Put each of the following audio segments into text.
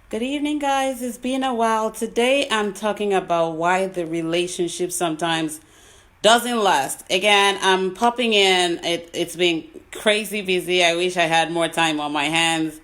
Good evening, guys. It's been a while. Today, I'm talking about why the relationship sometimes doesn't last. Again, I'm popping in. It's been crazy busy. I wish I had more time on my hands,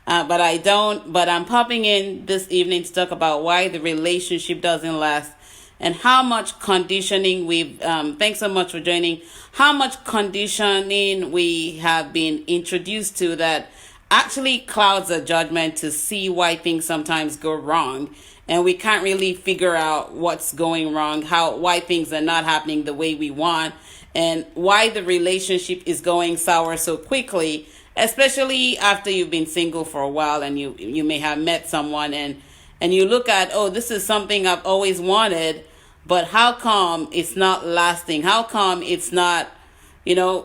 but I don't. But I'm popping in this evening to talk about why the relationship doesn't last and how much conditioning we've, thanks so much for joining, how much conditioning we have been introduced to that actually clouds the judgment to see why things sometimes go wrong, and we can't really figure out what's going wrong, why things are not happening the way we want, and why the relationship is going sour so quickly, especially after you've been single for a while and you may have met someone, and you look at, oh, this is something I've always wanted, but how come it's not lasting? How come it's not,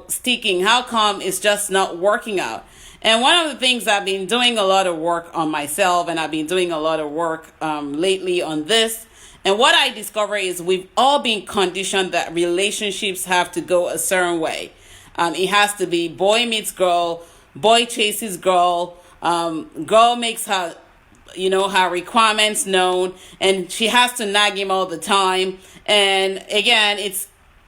sticking? How come it's just not working out? And one of the things, I've been doing a lot of work on myself, and I've been doing a lot of work lately on this. And what I discover is we've all been conditioned that relationships have to go a certain way. It has to be boy meets girl, boy chases girl, girl makes her requirements known, and she has to nag him all the time. And again,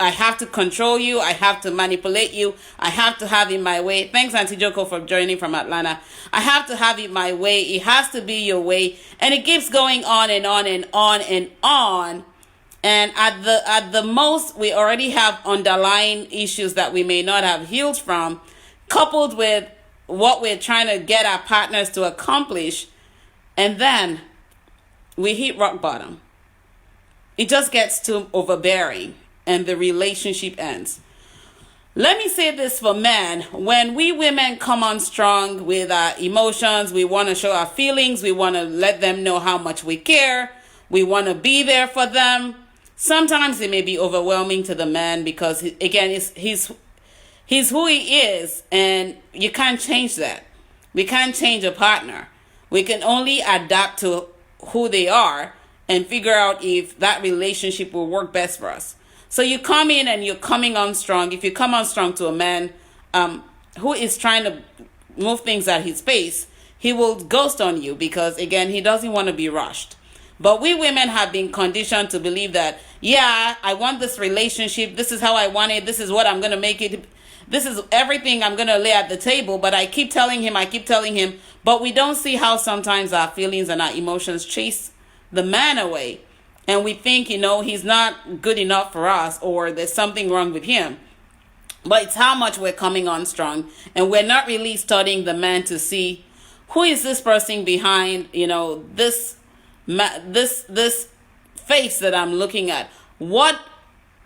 I have to control you. I have to manipulate you. I have to have it my way. Thanks, Auntie Joko, for joining from Atlanta. I have to have it my way. It has to be your way. And it keeps going on and on and on and on. And at the most, we already have underlying issues that we may not have healed from, coupled with what we're trying to get our partners to accomplish. And then we hit rock bottom. It just gets too overbearing, and the relationship ends. Let me say this for men. When we women come on strong with our emotions, we want to show our feelings, we want to let them know how much we care, we want to be there for them. Sometimes it may be overwhelming to the man because, again, he's who he is, and you can't change that. We can't change a partner. We can only adapt to who they are and figure out if that relationship will work best for us. So you come in and you're coming on strong. If you come on strong to a man who is trying to move things at his pace, he will ghost on you because, again, he doesn't want to be rushed. But we women have been conditioned to believe that, yeah, I want this relationship. This is how I want it. This is what I'm going to make it. This is everything I'm going to lay at the table. But I keep telling him. But we don't see how sometimes our feelings and our emotions chase the man away. And we think, he's not good enough for us, or there's something wrong with him. But it's how much we're coming on strong. And we're not really studying the man to see who is this person behind, this face that I'm looking at. What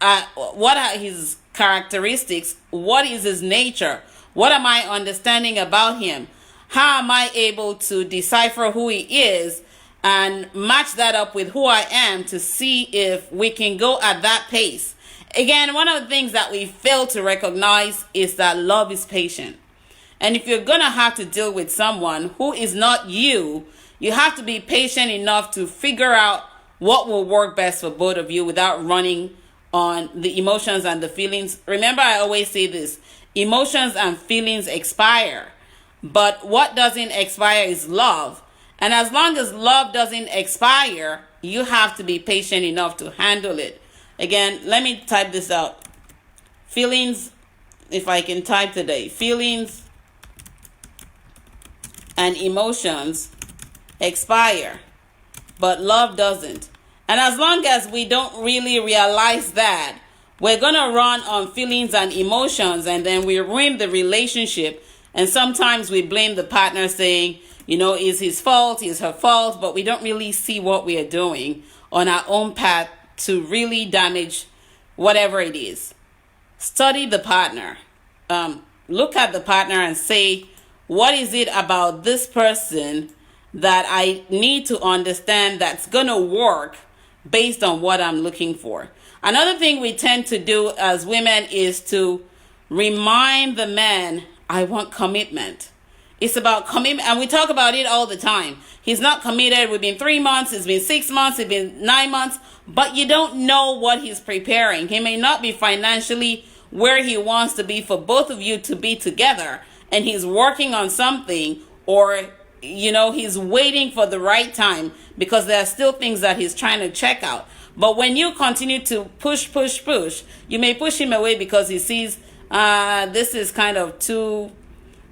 are his characteristics? What is his nature? What am I understanding about him? How am I able to decipher who he is and match that up with who I am to see if we can go at that pace? Again, one of the things that we fail to recognize is that love is patient. And if you're going to have to deal with someone who is not you, you have to be patient enough to figure out what will work best for both of you without running on the emotions and the feelings. Remember, I always say this: emotions and feelings expire, but what doesn't expire is love. And as long as love doesn't expire, you have to be patient enough to handle it. Again, let me type this out. Feelings, if I can type today, feelings and emotions expire, but love doesn't. And as long as we don't really realize that, we're going to run on feelings and emotions, and then we ruin the relationship. And sometimes we blame the partner, saying, it's his fault, it's her fault, but we don't really see what we are doing on our own path to really damage whatever it is. Study the partner. Look at the partner and say, what is it about this person that I need to understand that's going to work based on what I'm looking for? Another thing we tend to do as women is to remind the man, I want commitment. It's about commitment, and we talk about it all the time. He's not committed. We've been 3 months, it's been 6 months, it's been 9 months, but you don't know what he's preparing. He may not be financially where he wants to be for both of you to be together, and he's working on something, or he's waiting for the right time because there are still things that he's trying to check out. But when you continue to push, you may push him away because he sees this is kind of too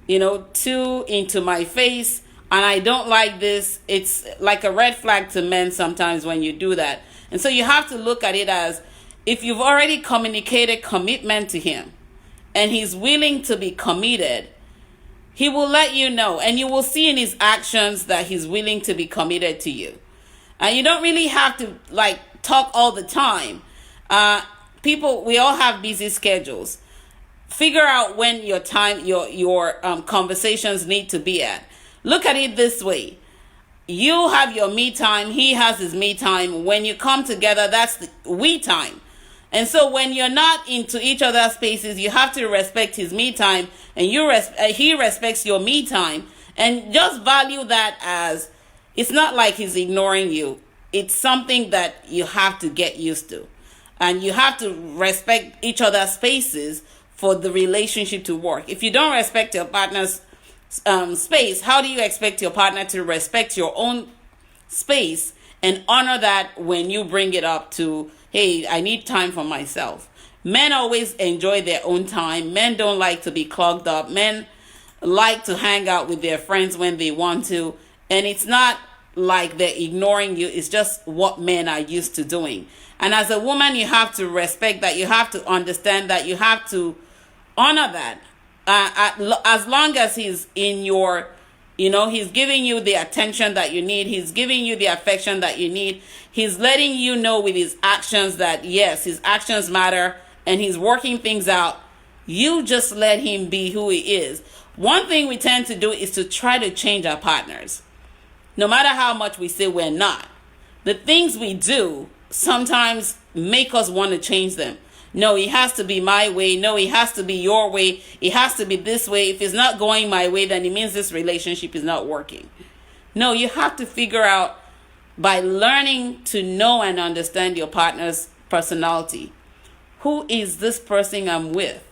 into my face, and I don't like this. It's like a red flag to men sometimes when you do that. And so you have to look at it as, if you've already communicated commitment to him and he's willing to be committed, he will let you know, and you will see in his actions that he's willing to be committed to you. And you don't really have to talk all the time. We all have busy schedules. Figure out when your conversations need to be at. Look at it this way. You have your me time, he has his me time. When you come together, that's the we time. And so when you're not into each other's spaces, you have to respect his me time, and he respects your me time. And just value that as, it's not like he's ignoring you. It's something that you have to get used to. And you have to respect each other's spaces for the relationship to work. If you don't respect your partner's space, how do you expect your partner to respect your own space and honor that when you bring it up to, hey, I need time for myself? Men always enjoy their own time. Men don't like to be clogged up. Men like to hang out with their friends when they want to. And it's not like they're ignoring you. It's just what men are used to doing. And as a woman, you have to respect that. You have to understand that. You have to honor that. As long as he's in your, he's giving you the attention that you need. He's giving you the affection that you need. He's letting you know with his actions that, yes, his actions matter, and he's working things out. You just let him be who he is. One thing we tend to do is to try to change our partners. No matter how much we say we're not. The things we do sometimes make us want to change them. No, it has to be my way. No, it has to be your way. It has to be this way. If it's not going my way, then it means this relationship is not working. No, you have to figure out, by learning to know and understand your partner's personality. Who is this person I'm with?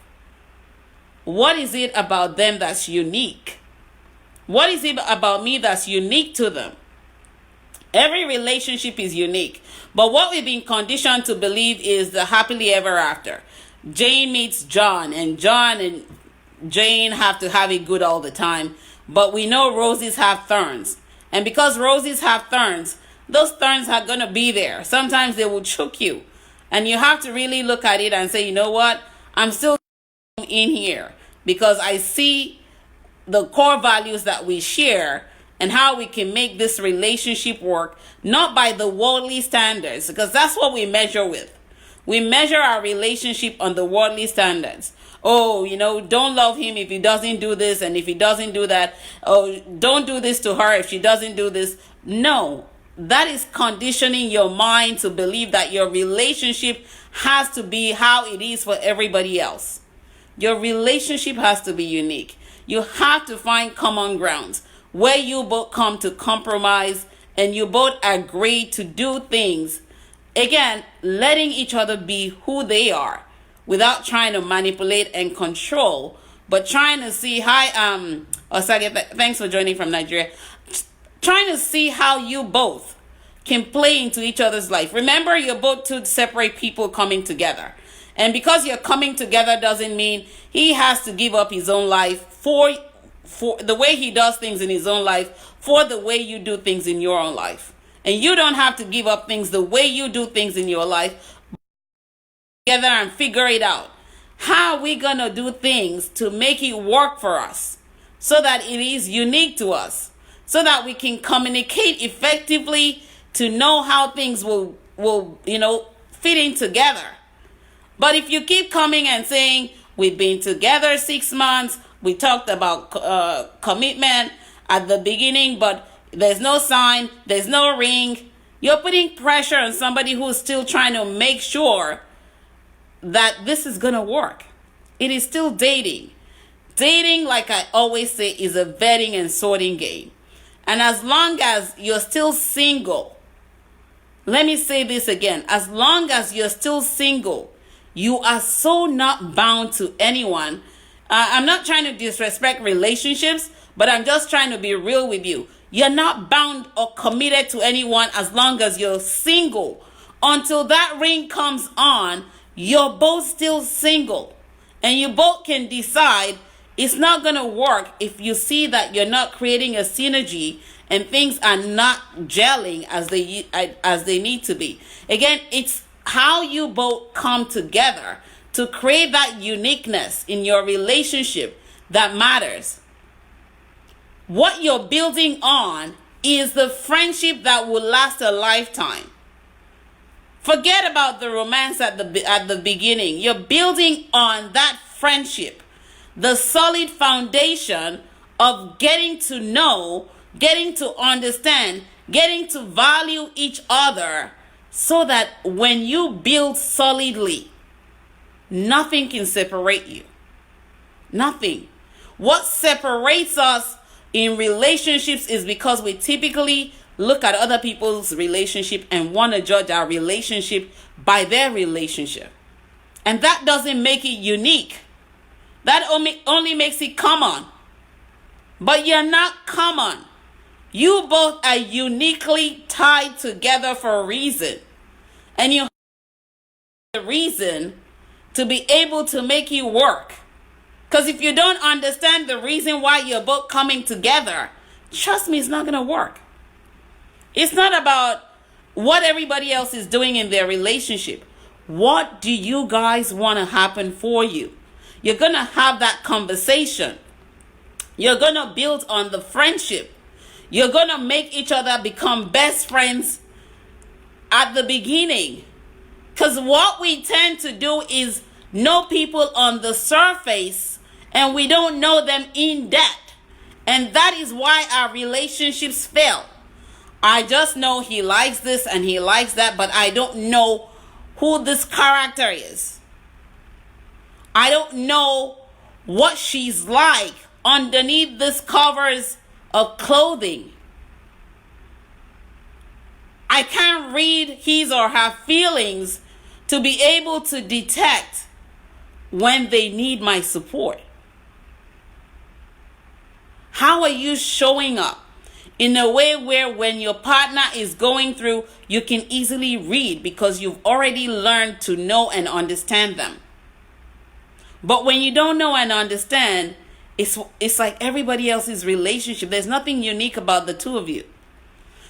What is it about them that's unique? What is it about me that's unique to them? Every relationship is unique. But what we've been conditioned to believe is the happily ever after. Jane meets John, and John and Jane have to have it good all the time. But we know roses have thorns. And because roses have thorns, those thorns are going to be there. Sometimes they will choke you. And you have to really look at it and say, you know what? I'm still in here because I see the core values that we share and how we can make this relationship work, not by the worldly standards, because that's what we measure with. We measure our relationship on the worldly standards. Oh, don't love him if he doesn't do this, and if he doesn't do that. Oh, don't do this to her if she doesn't do this. No, that is conditioning your mind to believe that your relationship has to be how it is for everybody else. Your relationship has to be unique. You have to find common grounds where you both come to compromise and you both agree to do things. Again, letting each other be who they are without trying to manipulate and control, but trying to see, Osage, thanks for joining from Nigeria. Trying to see how you both can play into each other's life. Remember, you're both two separate people coming together. And because you're coming together doesn't mean he has to give up his own life for the way he does things in his own life, for the way you do things in your own life. And you don't have to give up things the way you do things in your life. Together and figure it out. How are we going to do things to make it work for us so that it is unique to us, so that we can communicate effectively to know how things will fit in together. But if you keep coming and saying, we've been together 6 months, we talked about commitment at the beginning, but there's no sign, there's no ring. You're putting pressure on somebody who's still trying to make sure that this is going to work. It is still dating. Dating, like I always say, is a vetting and sorting game. And as long as you're still single, let me say this again. As long as you're still single, you are so not bound to anyone. I'm not trying to disrespect relationships, But I'm just trying to be real with you. You're not bound or committed to anyone as long as you're single. Until that ring comes on, you're both still single. And you both can decide it's not going to work if you see that you're not creating a synergy and things are not gelling as they need to be. Again, it's how you both come together to create that uniqueness in your relationship that matters. What you're building on is the friendship that will last a lifetime. Forget about the romance at the beginning. You're building on that friendship, the solid foundation of getting to know, getting to understand, getting to value each other, so that when you build solidly, nothing can separate you. Nothing. What separates us in relationships is because we typically look at other people's relationship and want to judge our relationship by their relationship. And that doesn't make it unique. That only makes it common. But you're not common. You both are uniquely tied together for a reason. And you have the reason to be able to make it work. Because if you don't understand the reason why you're both coming together, trust me, it's not going to work. It's not about what everybody else is doing in their relationship. What do you guys want to happen for you? You're going to have that conversation. You're going to build on the friendship. You're going to make each other become best friends at the beginning. Because what we tend to do is know people on the surface and we don't know them in depth. And that is why our relationships fail. I just know he likes this and he likes that, but I don't know who this character is. I don't know what she's like underneath this covers of clothing. I can't read his or her feelings to be able to detect when they need my support. How are you showing up in a way where when your partner is going through, you can easily read because you've already learned to know and understand them? But when you don't know and understand, it's like everybody else's relationship. There's nothing unique about the two of you.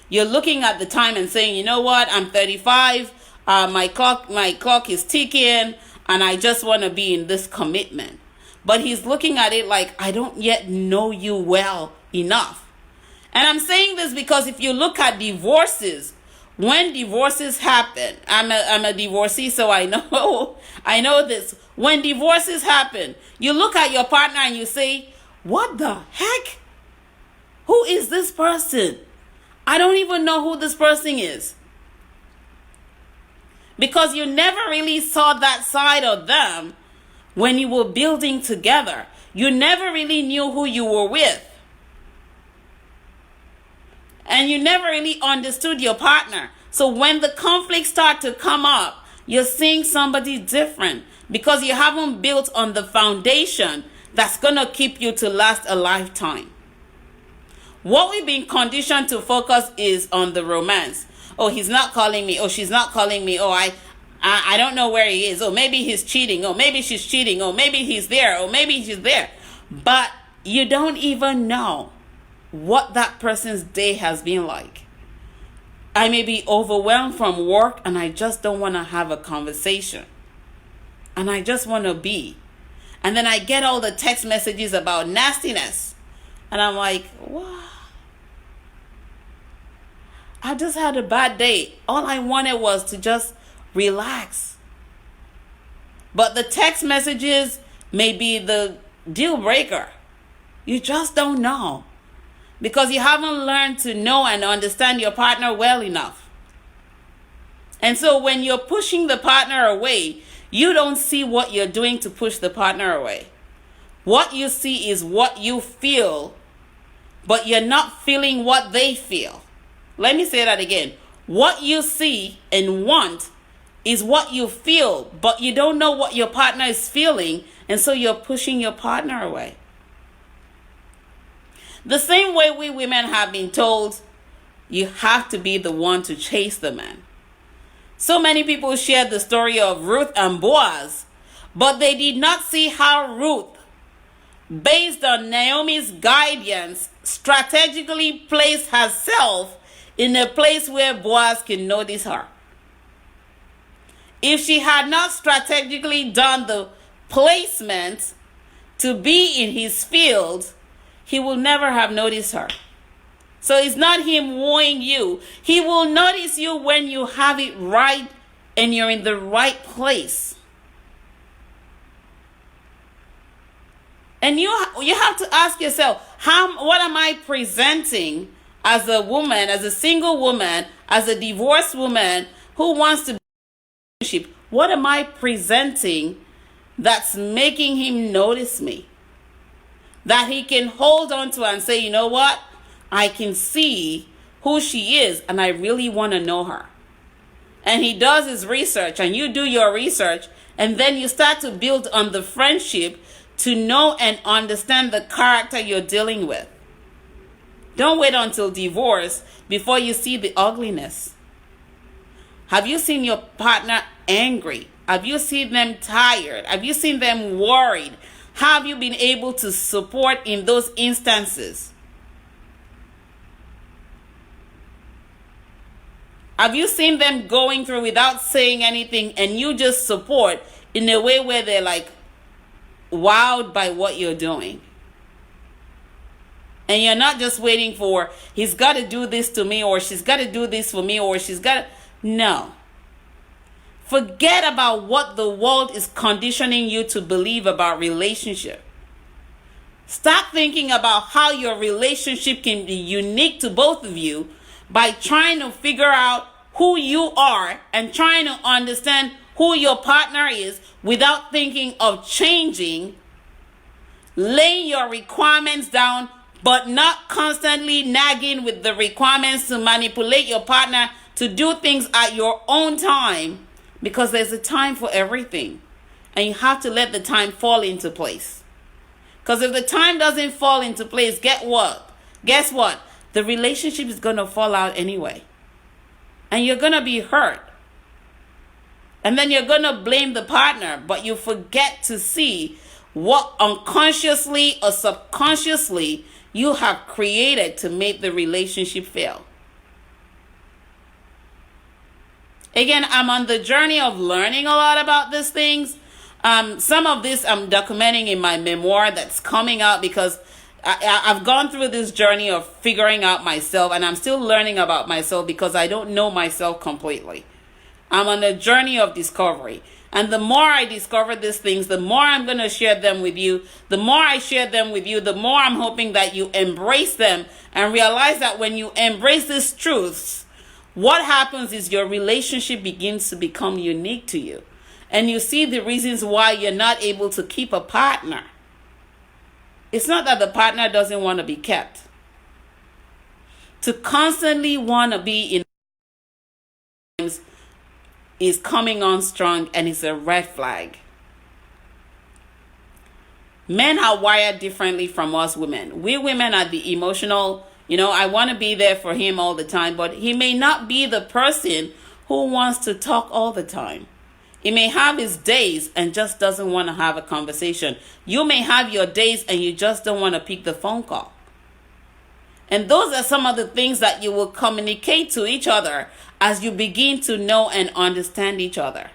You're looking at the time and saying, you know what, I'm 35, my clock is ticking, and I just want to be in this commitment. But he's looking at it like, I don't yet know you well enough. And I'm saying this because if you look at divorces, when divorces happen, I'm a divorcee, so I know this. When divorces happen, you look at your partner and you say, what the heck? Who is this person? I don't even know who this person is. Because you never really saw that side of them when you were building together. You never really knew who you were with. And you never really understood your partner. So when the conflicts start to come up, you're seeing somebody different because you haven't built on the foundation that's going to keep you to last a lifetime. What we've been conditioned to focus is on the romance. Oh, he's not calling me. Oh, she's not calling me. Oh, I don't know where he is. Oh, maybe he's cheating. Oh, maybe she's cheating. Oh, maybe he's there. Oh, maybe she's there. But you don't even know what that person's day has been like. I may be overwhelmed from work and I just don't want to have a conversation. And I just want to be. And then I get all the text messages about nastiness. And I'm like, what? I just had a bad day. All I wanted was to just relax. But the text messages may be the deal breaker. You just don't know. Because you haven't learned to know and understand your partner well enough. And so when you're pushing the partner away, you don't see what you're doing to push the partner away. What you see is what you feel, but you're not feeling what they feel. Let me say that again. What you see and want is what you feel, but you don't know what your partner is feeling, and so you're pushing your partner away. The same way we women have been told you have to be the one to chase the man. So many people shared the story of Ruth and Boaz, but they did not see how Ruth, based on Naomi's guidance, strategically placed herself in a place where Boaz can notice her. If she had not strategically done the placement to be in his field, he will never have noticed her. So it's not him wooing you. He will notice you when you have it right and you're in the right place. And you have to ask yourself, what am I presenting as a woman, as a single woman, as a divorced woman who wants to be in a relationship? What am I presenting that's making him notice me? That he can hold on to and say, you know what? I can see who she is and I really want to know her. And he does his research and you do your research, and then you start to build on the friendship to know and understand the character you're dealing with. Don't wait until divorce before you see the ugliness. Have you seen your partner angry? Have you seen them tired? Have you seen them worried? Have you been able to support in those instances? Have you seen them going through without saying anything and you just support in a way where they're like wowed by what you're doing? And you're not just waiting for, he's got to do this to me, or she's got to do this for me, or she's got to... No. Forget about what the world is conditioning you to believe about relationship. Start thinking about how your relationship can be unique to both of you by trying to figure out who you are and trying to understand who your partner is without thinking of changing, laying your requirements down, but not constantly nagging with the requirements to manipulate your partner to do things at your own time, because there's a time for everything and you have to let the time fall into place. Because if the time doesn't fall into place, guess what? The relationship is going to fall out anyway. And you're going to be hurt. And then you're going to blame the partner, but you forget to see what unconsciously or subconsciously you have created to make the relationship fail. Again, I'm on the journey of learning a lot about these things. Some of this I'm documenting in my memoir that's coming out, because I've gone through this journey of figuring out myself, and I'm still learning about myself because I don't know myself completely. I'm on a journey of discovery. And the more I discover these things, the more I'm going to share them with you. The more I share them with you, the more I'm hoping that you embrace them and realize that when you embrace these truths, what happens is your relationship begins to become unique to you. And you see the reasons why you're not able to keep a partner. It's not that the partner doesn't want to be kept. To constantly want to be in is coming on strong, and it's a red flag. Men are wired differently from us women. We women are the emotional, I want to be there for him all the time, but he may not be the person who wants to talk all the time. He may have his days and just doesn't want to have a conversation. You may have your days and you just don't want to pick the phone call. And those are some of the things that you will communicate to each other as you begin to know and understand each other.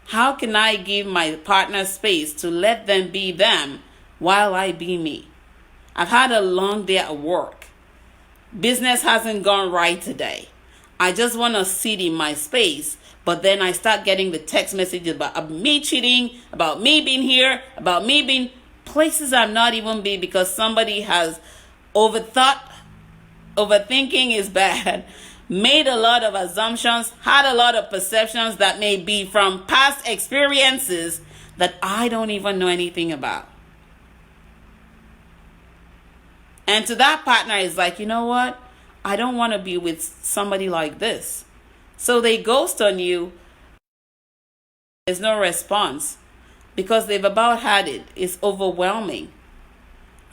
How can I give my partner space to let them be them while I be me? I've had a long day at work. Business hasn't gone right today. I just want to sit in my space, but then I start getting the text messages about me cheating, about me being here, about me being places I'm not even be, because somebody has overthought. Overthinking is bad. Made a lot of assumptions, had a lot of perceptions that may be from past experiences that I don't even know anything about. And to that partner is like, you know what? I don't want to be with somebody like this. So they ghost on you. There's no response because they've about had it. It's overwhelming.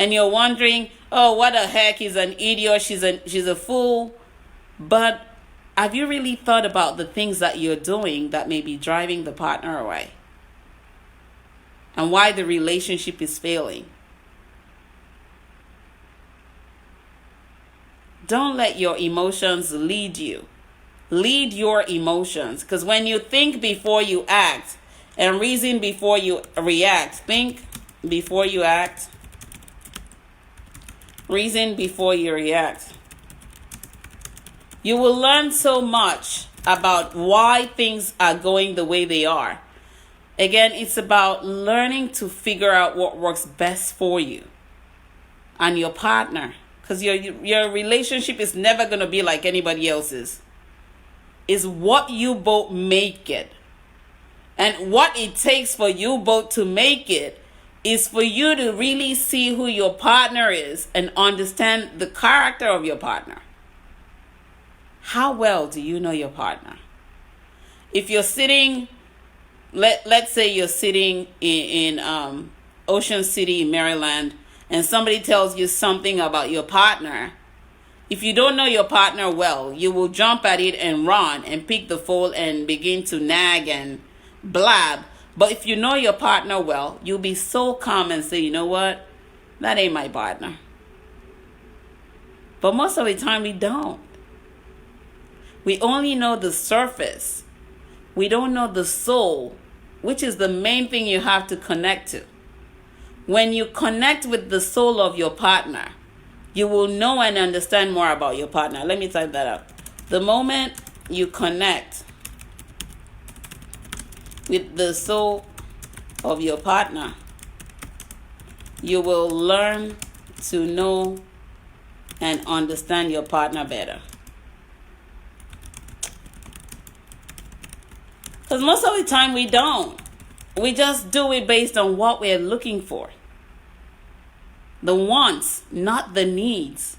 and you're wondering, oh, what the heck, he's an idiot, she's a fool. But have you really thought about the things that you're doing that may be driving the partner away? And why the relationship is failing? Don't let your emotions lead you. Lead your emotions. Because when you think before you act and reason before you react, think before you act, reason before you react, you will learn so much about why things are going the way they are. Again, it's about learning to figure out what works best for you and your partner. Because your relationship is never going to be like anybody else's. It's what you both make it. And what it takes for you both to make it is for you to really see who your partner is and understand the character of your partner. How well do you know your partner? If you're sitting, let's say you're sitting in Ocean City, Maryland, and somebody tells you something about your partner, if you don't know your partner well, you will jump at it and run and pick the phone and begin to nag and blab. But if you know your partner well, you'll be so calm and say, you know what? That ain't my partner. But most of the time we don't. We only know the surface. We don't know the soul, which is the main thing you have to connect to. When you connect with the soul of your partner, you will know and understand more about your partner. Let me type that out. The moment you connect with the soul of your partner, you will learn to know and understand your partner better. Because most of the time we don't. We just do it based on what we're looking for. The wants, not the needs.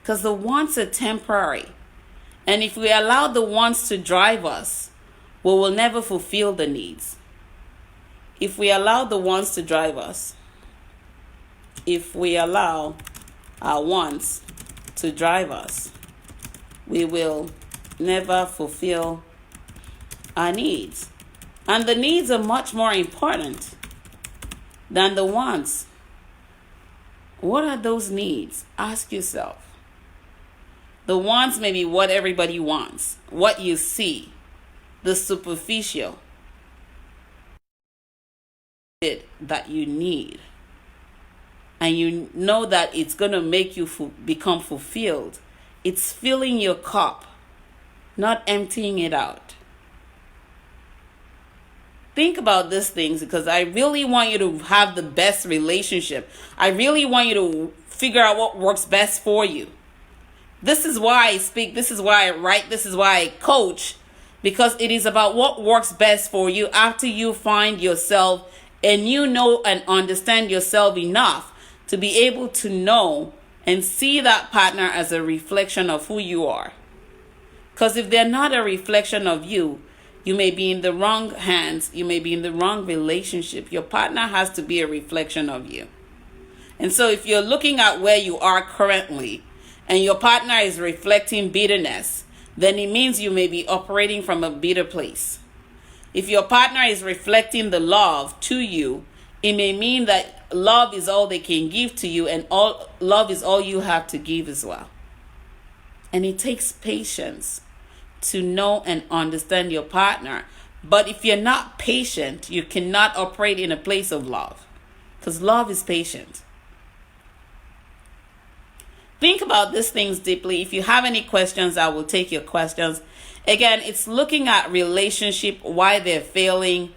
Because the wants are temporary. And if we allow the wants to drive us, we will never fulfill the needs. If we allow the wants to drive us, if we allow our wants to drive us, we will never fulfill our needs. And the needs are much more important than the wants. What are those needs? Ask yourself. The wants may be what everybody wants, what you see, the superficial bit that you need. And you know that it's going to make you become fulfilled. It's filling your cup, not emptying it out. Think about these things, because I really want you to have the best relationship. I really want you to figure out what works best for you. This is why I speak. This is why I write. This is why I coach, because it is about what works best for you after you find yourself and you know and understand yourself enough to be able to know and see that partner as a reflection of who you are. Because if they're not a reflection of you, you may be in the wrong hands. You may be in the wrong relationship. Your partner has to be a reflection of you. And so if you're looking at where you are currently and your partner is reflecting bitterness, then it means you may be operating from a bitter place. If your partner is reflecting the love to you, it may mean that love is all they can give to you, and love is all you have to give as well. And it takes patience to know and understand your partner. But if you're not patient, you cannot operate in a place of love, because love is patient. Think about these things deeply. If you have any questions, I will take your questions. Again, it's looking at relationship, why they're failing,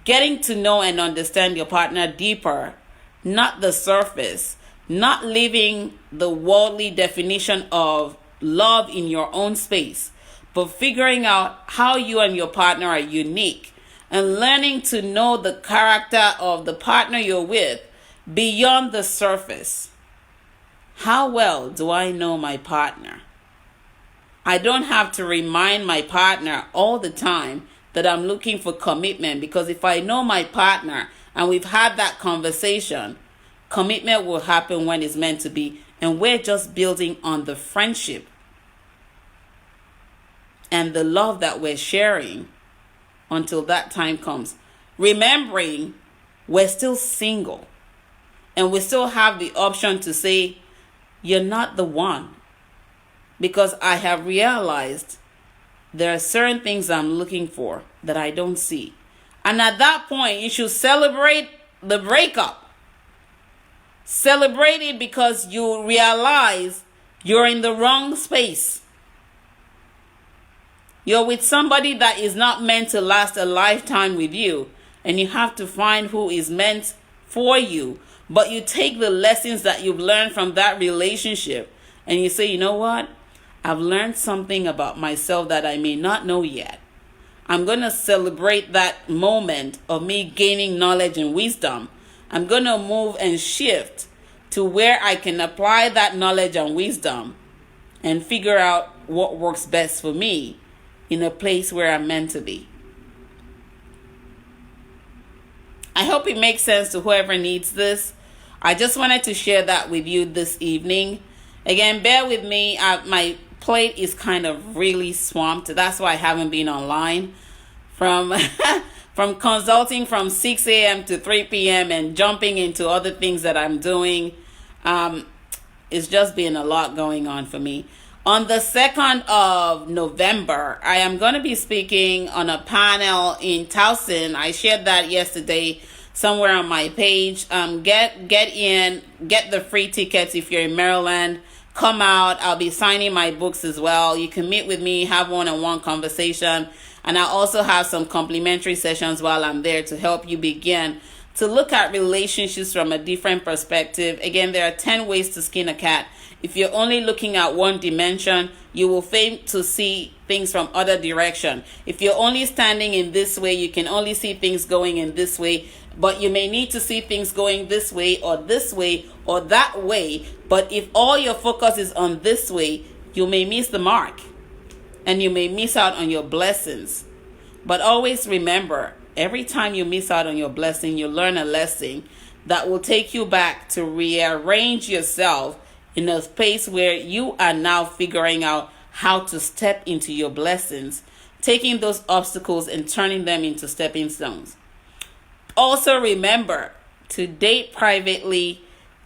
getting to know and understand your partner deeper, not the surface, not living the worldly definition of love in your own space, but figuring out how you and your partner are unique and learning to know the character of the partner you're with beyond the surface. How well do I know my partner? I don't have to remind my partner all the time that I'm looking for commitment, because if I know my partner and we've had that conversation, Commitment will happen when it's meant to be. And we're just building on the friendship and the love that we're sharing until that time comes. Remembering we're still single and we still have the option to say, you're not the one. Because I have realized there are certain things I'm looking for that I don't see. And at that point, you should celebrate the breakup. Celebrate it because you realize you're in the wrong space. You're with somebody that is not meant to last a lifetime with you. And you have to find who is meant for you. But you take the lessons that you've learned from that relationship and you say, you know what? I've learned something about myself that I may not know yet. I'm going to celebrate that moment of me gaining knowledge and wisdom. I'm going to move and shift to where I can apply that knowledge and wisdom and figure out what works best for me in a place where I'm meant to be. I hope it makes sense to whoever needs this. I just wanted to share that with you this evening. Again, bear with me. My plate is kind of really swamped. That's why I haven't been online. From consulting from 6 a.m. to 3 p.m. and jumping into other things that I'm doing. It's just been a lot going on for me. On the 2nd of November, I am going to be speaking on a panel in Towson. I shared that yesterday somewhere on my page. Get the free tickets if you're in Maryland. Come out. I'll be signing my books as well. You can meet with me, have one-on-one conversation. And I also have some complimentary sessions while I'm there to help you begin to look at relationships from a different perspective. Again, there are 10 ways to skin a cat. If you're only looking at one dimension, you will fail to see things from other direction. If you're only standing in this way, you can only see things going in this way, but you may need to see things going this way or that way. But if all your focus is on this way, you may miss the mark and you may miss out on your blessings. But always remember, every time you miss out on your blessing, you learn a lesson that will take you back to rearrange yourself in a space where you are now figuring out how to step into your blessings, taking those obstacles and turning them into stepping stones. Also remember to date privately,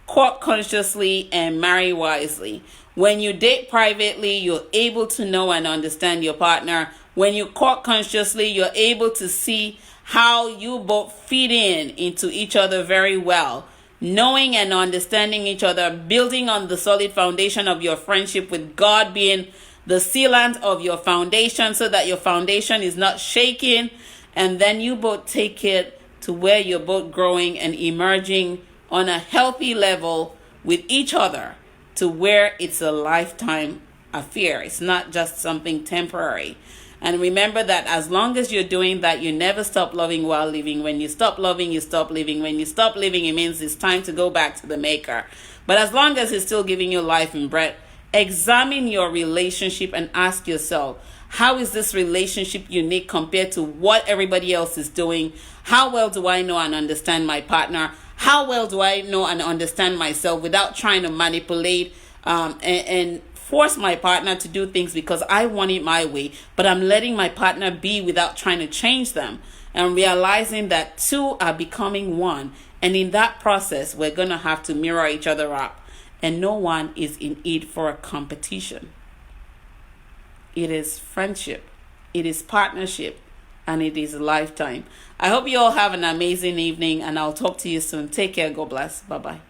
court consciously, and marry wisely. When you date privately, you're able to know and understand your partner. When you court consciously, you're able to see how you both fit into each other very well. Knowing and understanding each other, building on the solid foundation of your friendship, with God being the sealant of your foundation so that your foundation is not shaking. And then you both take it to where you're both growing and emerging on a healthy level with each other to where it's a lifetime affair. It's not just something temporary. And remember that as long as you're doing that, you never stop loving while living. When you stop loving, you stop living. When you stop living, it means it's time to go back to the maker. But as long as he's still giving you life and breath, examine your relationship and ask yourself, how is this relationship unique compared to what everybody else is doing? How well do I know and understand my partner? How well do I know and understand myself without trying to manipulate and force my partner to do things because I want it my way, but I'm letting my partner be without trying to change them, and realizing that two are becoming one. And in that process, we're going to have to mirror each other up, and no one is in it for a competition. It is friendship, it is partnership, and it is a lifetime. I hope you all have an amazing evening, and I'll talk to you soon. Take care. God bless. Bye-bye.